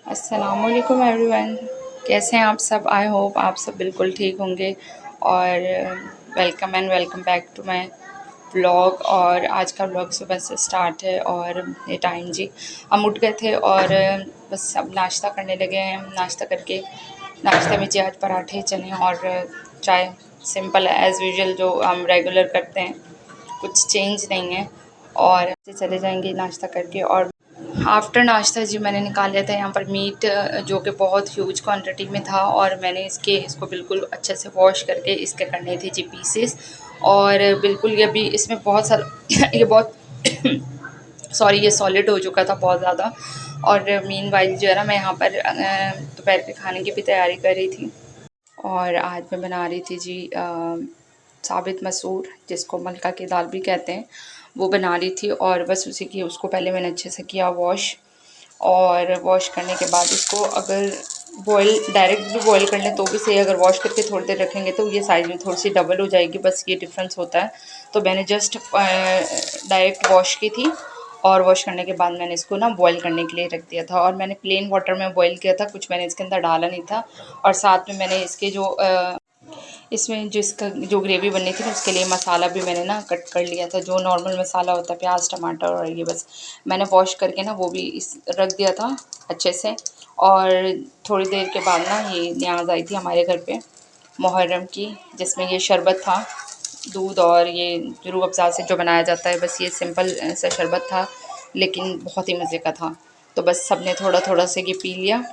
अस्सलामुअलैकुम एवरीवन, कैसे हैं आप सब। आई होप आप सब बिल्कुल ठीक होंगे और welcome back to my vlog. और आज का व्लॉग सुबह से स्टार्ट है और ये टाइम जी हम उठ गए थे और बस अब नाश्ता करने लगे हैं। नाश्ता करके नाश्ते में जी आज पराठे चने और चाय, सिंपल एज़ यूजुअल जो हम रेगुलर करते हैं, कुछ चेंज नहीं है। और चले जाएंगे नाश्ता करके। और आफ्टर नाश्ता जी मैंने निकाल लिया था यहाँ पर मीट, जो कि बहुत ह्यूज क्वांटिटी में था और मैंने इसको बिल्कुल अच्छे से वॉश करके इसके करने थे जी पीसेस। और बिल्कुल ये भी इसमें बहुत सारा ये बहुत सॉरी ये सॉलिड हो चुका था बहुत ज़्यादा। और मीन वाइल जो है ना, मैं यहाँ पर दोपहर के खाने की भी तैयारी कर रही थी। और आज मैं बना रही थी जी साबित मसूर, जिसको मलका की दाल भी कहते हैं, वो बना रही थी। और बस उसी की उसको पहले मैंने अच्छे से किया वॉश। और वॉश करने के बाद इसको अगर बॉईल डायरेक्ट भी बॉईल कर लें तो भी सही, अगर वॉश करके थोड़ी देर रखेंगे तो ये साइज़ में थोड़ी सी डबल हो जाएगी, बस ये डिफरेंस होता है। तो मैंने जस्ट डायरेक्ट वॉश की थी और वॉश करने के बाद मैंने इसको ना बॉईल करने के लिए रख दिया था। और मैंने प्लेन वाटर में बॉईल किया था, कुछ मैंने इसके अंदर डाला नहीं था। और साथ में मैंने इसके जो इसमें जो इसका जो ग्रेवी बननी थी ना, उसके लिए मसाला भी मैंने ना कट कर लिया था, जो नॉर्मल मसाला होता है, प्याज टमाटर और ये बस मैंने वॉश करके ना वो भी इस रख दिया था अच्छे से। और थोड़ी देर के बाद ना ये न्याज़ आई थी हमारे घर पे मुहर्रम की, जिसमें ये शरबत था, दूध और ये रूह अफ़ज़ा से जो बनाया जाता है, बस ये सिंपल सा शरबत था लेकिन बहुत ही मज़े का था। तो बस सब ने थोड़ा थोड़ा से ये पी लिया।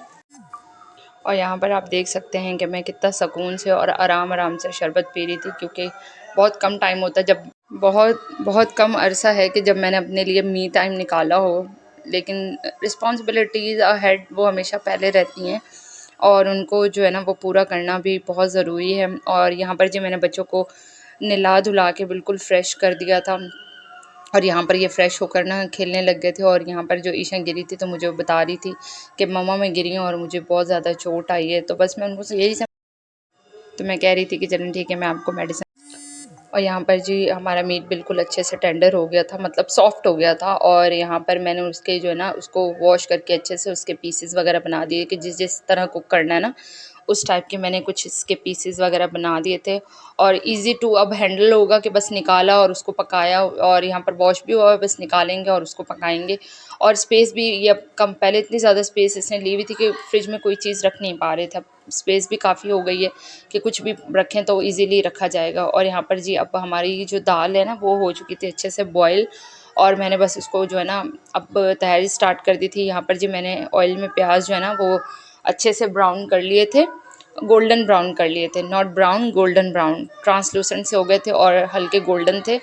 और यहाँ पर आप देख सकते हैं कि मैं कितना सुकून से और आराम आराम से शरबत पी रही थी, क्योंकि बहुत कम टाइम होता है, जब बहुत बहुत कम अरसा है कि जब मैंने अपने लिए मी टाइम निकाला हो। लेकिन रिस्पॉन्सिबिलिटीज़ अहेड वो हमेशा पहले रहती हैं और उनको जो है ना वो पूरा करना भी बहुत ज़रूरी है। और यहाँ पर जी मैंने बच्चों को नहला धुला के बिल्कुल फ्रेश कर दिया था और यहाँ पर ये फ़्रेश होकर ना खेलने लग गए थे। और यहाँ पर जो ईशा गिरी थी तो मुझे बता रही थी कि मम्मा मैं गिरी हूँ और मुझे बहुत ज़्यादा चोट आई है। तो बस मैं उनको यही तो मैं कह रही थी कि चलें ठीक है, मैं आपको मेडिसिन। और यहाँ पर जी हमारा मीट बिल्कुल अच्छे से टेंडर हो गया था, मतलब सॉफ्ट हो गया था। और यहाँ पर मैंने उसके जो है ना उसको वॉश करके अच्छे से उसके पीसेस वगैरह बना दिए कि जिस जिस तरह कुक करना है ना उस टाइप के मैंने कुछ इसके पीसेस वगैरह बना दिए थे। और इजी टू अब हैंडल होगा कि बस निकाला और उसको पकाया। और यहाँ पर वॉश भी हुआ, बस निकालेंगे और उसको पकाएंगे। और स्पेस भी ये अब कम, पहले इतनी ज़्यादा स्पेस इसने ली हुई थी कि फ्रिज में कोई चीज़ रख नहीं पा रहे थे। अब स्पेस भी काफ़ी हो गई है कि कुछ भी रखें तो इजीली रखा जाएगा। और यहाँ पर जी अब हमारी जो दाल है ना वो हो चुकी थी अच्छे से बॉयल। और मैंने बस उसको जो है ना अब तैयारी स्टार्ट कर दी थी। यहाँ पर जी मैंने ऑयल में प्याज जो है ना वो अच्छे से ब्राउन कर लिए थे, गोल्डन ब्राउन कर लिए थे, not brown, golden brown, translucent से हो गए थे और हल्के गोल्डन थे।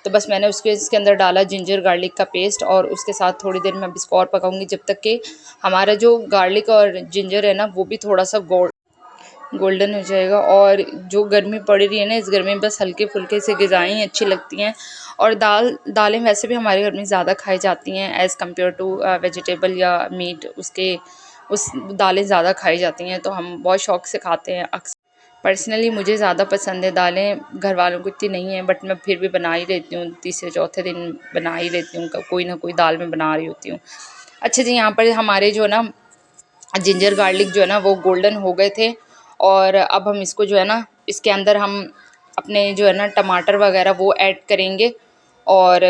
तो बस मैंने इसके अंदर डाला जिंजर गार्लिक का पेस्ट और उसके साथ थोड़ी देर मैं अब इसको और पकाऊंगी जब तक कि हमारा जो गार्लिक और जिंजर है ना वो भी थोड़ा सा गोल्डन हो जाएगा। और जो गर्मी पड़ रही है ना, इस गर्मी में बस हल्के फुल्के से ग़िज़ाएँ अच्छी लगती हैं। और दालें वैसे भी हमारे घर में ज़्यादा खाई जाती हैं एज़ कम्पेयर टू वेजिटेबल या मीट, उसके उस दालें ज़्यादा खाई जाती हैं, तो हम बहुत शौक़ से खाते हैं अक्सर। पर्सनली मुझे ज़्यादा पसंद है दालें, घर वालों को इतनी नहीं है, बट मैं फिर भी बना ही लेती हूँ, तीसरे चौथे दिन बना ही लेती हूँ, कोई ना कोई दाल मैं बना रही होती हूँ। अच्छा जी, यहाँ पर हमारे जो है ना जिंजर गार्लिक जो है ना वो गोल्डन हो गए थे। और अब हम इसको जो है ना इसके अंदर हम अपने जो है ना टमाटर वगैरह वो ऐड करेंगे। और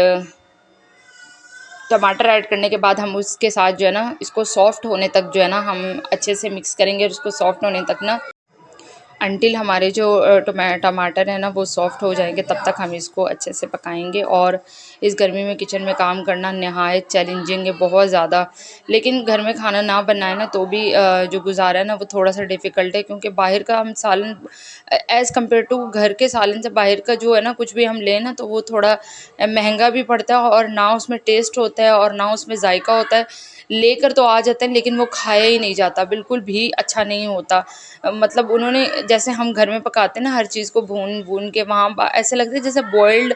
टमाटर ऐड करने के बाद हम उसके साथ जो है ना इसको सॉफ्ट होने तक जो है ना हम अच्छे से मिक्स करेंगे। और उसको सॉफ्ट होने तक ना अंटिल हमारे जो टमाटर है ना वो सॉफ्ट हो जाएंगे, तब तक हम इसको अच्छे से पकाएंगे। और इस गर्मी में किचन में काम करना नहायत चैलेंजिंग है, बहुत ज़्यादा। लेकिन घर में खाना ना बनाए ना तो भी जो गुजारा है ना वो थोड़ा सा डिफ़िकल्ट है, क्योंकि बाहर का हम सालन एज़ कम्पेयर टू घर के सालन से बाहर का जो है ना कुछ भी हम लें ना तो वो थोड़ा महंगा भी पड़ता है और ना उसमें टेस्ट होता है और ना उसमें जायका होता है। लेकर तो आ जाते हैं लेकिन वो खाया ही नहीं जाता, बिल्कुल भी अच्छा नहीं होता। मतलब उन्होंने जैसे हम घर में पकाते हैं ना हर चीज़ को भून भून के, वहाँ ऐसे लगता है जैसे बॉइल्ड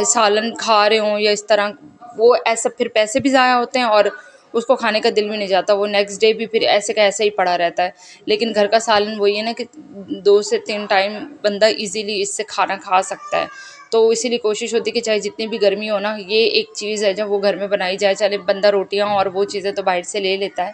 सालन खा रहे हों या इस तरह। वो ऐसा फिर पैसे भी ज़ाया होते हैं और उसको खाने का दिल भी नहीं जाता, वो नेक्स्ट डे भी फिर ऐसे का ऐसे ही पड़ा रहता है। लेकिन घर का सालन वही है ना कि 2 से 3 टाइम बंदा इजीली इससे खाना खा सकता है। तो इसीलिए कोशिश होती है कि चाहे जितनी भी गर्मी हो ना, ये एक चीज़ है जब वो घर में बनाई जाए, चाहे बंदा रोटियां और वो चीज़ें तो बाहर से ले लेता है।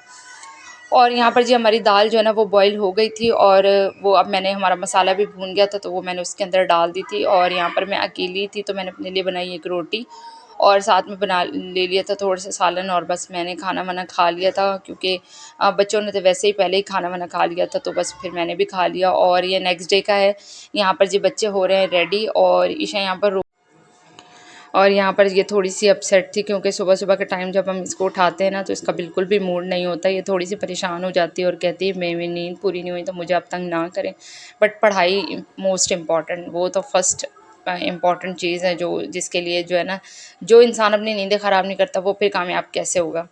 और यहाँ पर जी हमारी दाल जो है ना वो बॉईल हो गई थी, और वो अब मैंने हमारा मसाला भी भून गया था तो वो मैंने उसके अंदर डाल दी थी। और यहाँ पर मैं अकेली थी तो मैंने अपने लिए बनाई एक रोटी, और साथ में बना ले लिया था थोड़ा सा सालन, और बस मैंने खाना वाना खा लिया था, क्योंकि बच्चों ने तो वैसे ही पहले ही खाना वाना खा लिया था, तो बस फिर मैंने भी खा लिया। और ये नेक्स्ट डे का है। यहाँ पर जी बच्चे हो रहे हैं रेडी, और ईशा यहाँ पर और यहाँ पर ये थोड़ी सी अपसेट थी, क्योंकि सुबह सुबह के टाइम जब हम इसको उठाते हैं ना तो इसका बिल्कुल भी मूड नहीं होता। ये थोड़ी सी परेशान हो जाती है और कहती है मेरी नींद पूरी नहीं हुई तो मुझे अब तंग ना करें। बट पढ़ाई मोस्ट इम्पॉर्टेंट, वो तो फर्स्ट इम्पॉर्टेंट चीज़ है, जो जिसके लिए जो है ना, जो इंसान अपनी नींदें ख़राब नहीं करता वो फिर कामयाब कैसे होगा।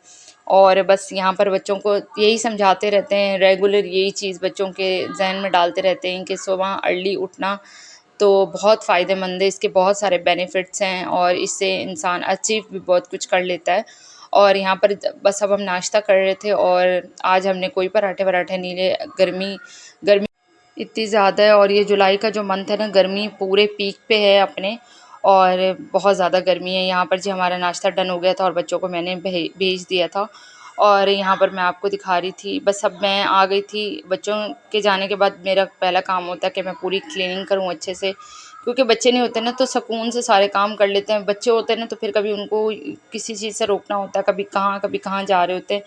और बस यहाँ पर बच्चों को यही समझाते रहते हैं, रेगुलर यही चीज़ बच्चों के जहन में डालते रहते हैं कि सुबह अर्ली उठना तो बहुत फ़ायदेमंद है, इसके बहुत सारे बेनिफिट्स हैं, और इससे इंसान अचीव भी बहुत कुछ कर लेता है। और यहाँ पर बस अब हम नाश्ता कर रहे थे, और आज हमने कोई पराठे वराठे नहीं लिए। गर्मी गर्मी इतनी ज़्यादा है, और ये जुलाई का जो मंथ है ना, गर्मी पूरे पीक पे है अपने, और बहुत ज़्यादा गर्मी है। यहाँ पर जी हमारा नाश्ता डन हो गया था और बच्चों को मैंने भेज दिया था। और यहाँ पर मैं आपको दिखा रही थी, बस अब मैं आ गई थी। बच्चों के जाने के बाद मेरा पहला काम होता है कि मैं पूरी क्लीनिंग करूँ अच्छे से, क्योंकि बच्चे नहीं होते ना तो सुकून से सारे काम कर लेते हैं। बच्चे होते हैं ना तो फिर कभी उनको किसी चीज़ से रोकना होता है, कभी कहाँ जा रहे होते हैं।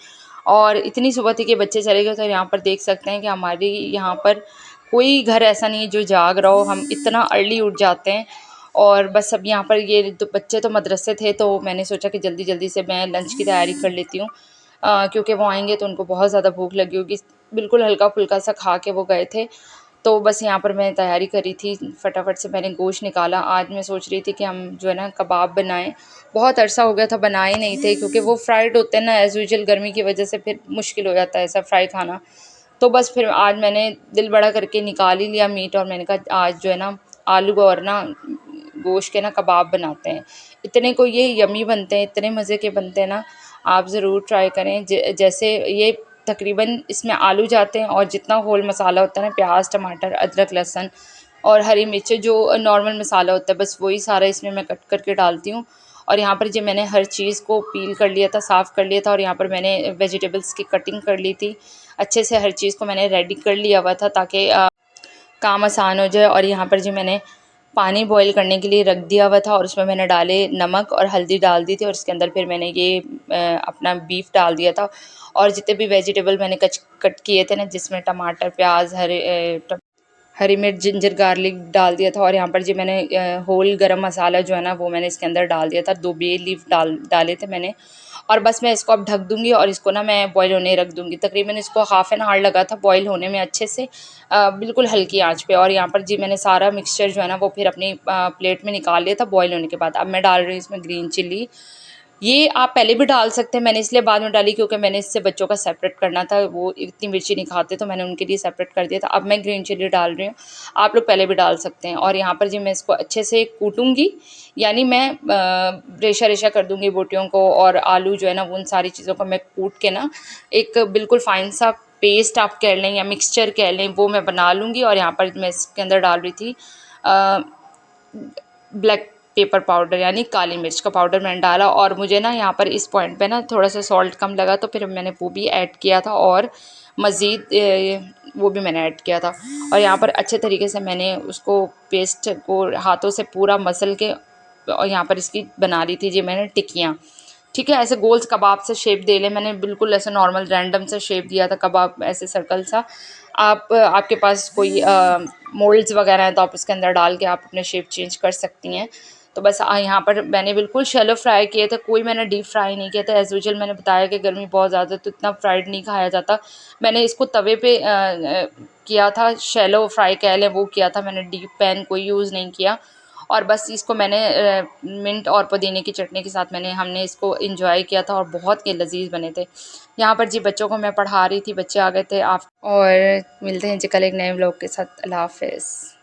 और इतनी सुबह थी कि बच्चे चले गए, तो यहाँ पर देख सकते हैं कि हमारी यहाँ पर कोई घर ऐसा नहीं है जो जाग रहा हो, हम इतना अर्ली उठ जाते हैं। और बस अब यहाँ पर ये तो बच्चे तो मदरसे थे, तो मैंने सोचा कि जल्दी जल्दी से मैं लंच की तैयारी कर लेती हूँ, क्योंकि वो आएंगे तो उनको बहुत ज़्यादा भूख लगी होगी। बिल्कुल हल्का फुल्का सा खा के वो गए थे। तो बस यहाँ पर मैं तैयारी करी थी, फटाफट से मैंने गोश्त निकाला। आज मैं सोच रही थी कि हम जो है ना कबाब बनाएं। बहुत अरसा हो गया था बनाए नहीं थे, क्योंकि वो फ्राइड होते हैं ना, एज़ यूजुअल गर्मी की वजह से फिर मुश्किल हो जाता है ऐसा फ्राई खाना। तो बस फिर आज मैंने दिल बड़ा करके निकाल ही लिया मीट, और मैंने कहा आज जो है ना आलू और ना गोश्त के ना कबाब बनाते हैं। इतने को ये यमी बनते हैं, इतने मज़े के बनते हैं ना, आप ज़रूर ट्राई करें। जैसे ये तकरीबन इसमें आलू जाते हैं, और जितना होल मसाला होता है ना, प्याज टमाटर अदरक लहसुन और हरी मिर्च, जो नॉर्मल मसाला होता है बस वही सारा इसमें मैं कट करके डालती हूँ। और यहाँ पर जो मैंने हर चीज़ को पील कर लिया था, साफ़ कर लिया था, और यहाँ पर मैंने वेजिटेबल्स की कटिंग कर ली थी अच्छे से। हर चीज़ को मैंने रेडी कर लिया हुआ था ताकि काम आसान हो जाए। और यहाँ पर जो मैंने पानी बॉईल करने के लिए रख दिया हुआ था, और उसमें मैंने डाले नमक और हल्दी डाल दी थी, और उसके अंदर फिर मैंने ये अपना बीफ डाल दिया था। और जितने भी वेजिटेबल मैंने कट किए थे ना, जिसमें टमाटर प्याज हरी मिर्च जिंजर गार्लिक डाल दिया था। और यहाँ पर जी मैंने होल गरम मसाला जो है ना वो मैंने इसके अंदर डाल दिया था, 2 बे लीफ डाले थे मैंने। और बस मैं इसको अब ढक दूँगी, और इसको ना मैं बॉईल होने रख दूँगी। तकरीबन इसको हाफ़ एन आवर लगा था बॉईल होने में अच्छे से, बिल्कुल हल्की आँच पे। और यहाँ पर जी मैंने सारा मिक्सचर जो है ना वो फिर अपनी प्लेट में निकाल लिया था बॉईल होने के बाद। अब मैं डाल रही हूँ इसमें ग्रीन चिल्ली। ये आप पहले भी डाल सकते हैं, मैंने इसलिए बाद में डाली क्योंकि मैंने इससे बच्चों का सेपरेट करना था, वो इतनी मिर्ची नहीं खाते, तो मैंने उनके लिए सेपरेट कर दिया था। अब मैं ग्रीन चिल्ली डाल रही हूँ, आप लोग पहले भी डाल सकते हैं। और यहाँ पर जी मैं इसको अच्छे से कूटूँगी, यानी मैं रेशा रेशा कर दूँगी बोटियों को, और आलू जो है ना उन सारी चीज़ों को मैं कूट के ना एक बिल्कुल फ़ाइन सा पेस्ट आप कह लें या मिक्सचर कह लें, वो मैं बना लूँगी। और यहाँ पर मैं इसके अंदर डाल रही थी ब्लैक पेपर पाउडर, यानी काली मिर्च का पाउडर मैंने डाला। और मुझे ना यहाँ पर इस पॉइंट पे ना थोड़ा सा सॉल्ट कम लगा, तो फिर मैंने वो भी ऐड किया था, और मज़ीद वो भी मैंने ऐड किया था। और यहाँ पर अच्छे तरीके से मैंने उसको पेस्ट को हाथों से पूरा मसल के, और यहाँ पर इसकी बना रही थी जी मैंने टिक्कियाँ। ठीक है, ऐसे गोल कबाब से शेप दे लें, मैंने बिल्कुल ऐसे नॉर्मल रैंडम से शेप दिया था कबाब, ऐसे सर्कल सा। आप आपके पास कोई मोल्ड्स वगैरह हैं तो आप उसके अंदर डाल के आप अपने शेप चेंज कर सकती हैं। तो बस यहाँ पर मैंने बिल्कुल शैलो फ्राई किए थे, कोई मैंने डीप फ्राई नहीं किया था। एज़ यूजुअल मैंने बताया कि गर्मी बहुत ज़्यादा तो इतना फ्राइड नहीं खाया जाता। मैंने इसको तवे पे किया था, शैलो फ्राई कह लें वो किया था मैंने, डीप पैन कोई यूज़ नहीं किया। और बस इसको मैंने मिंट और पुदीने की चटनी के साथ हमने इसको इंजॉय किया था, और बहुत ही लजीज बने थे। यहाँ पर जी बच्चों को मैं पढ़ा रही थी, बच्चे आ गए थे। आप और मिलते हैं जी कल एक नए व्लॉग के साथ। अल्लाह हाफ़िज़।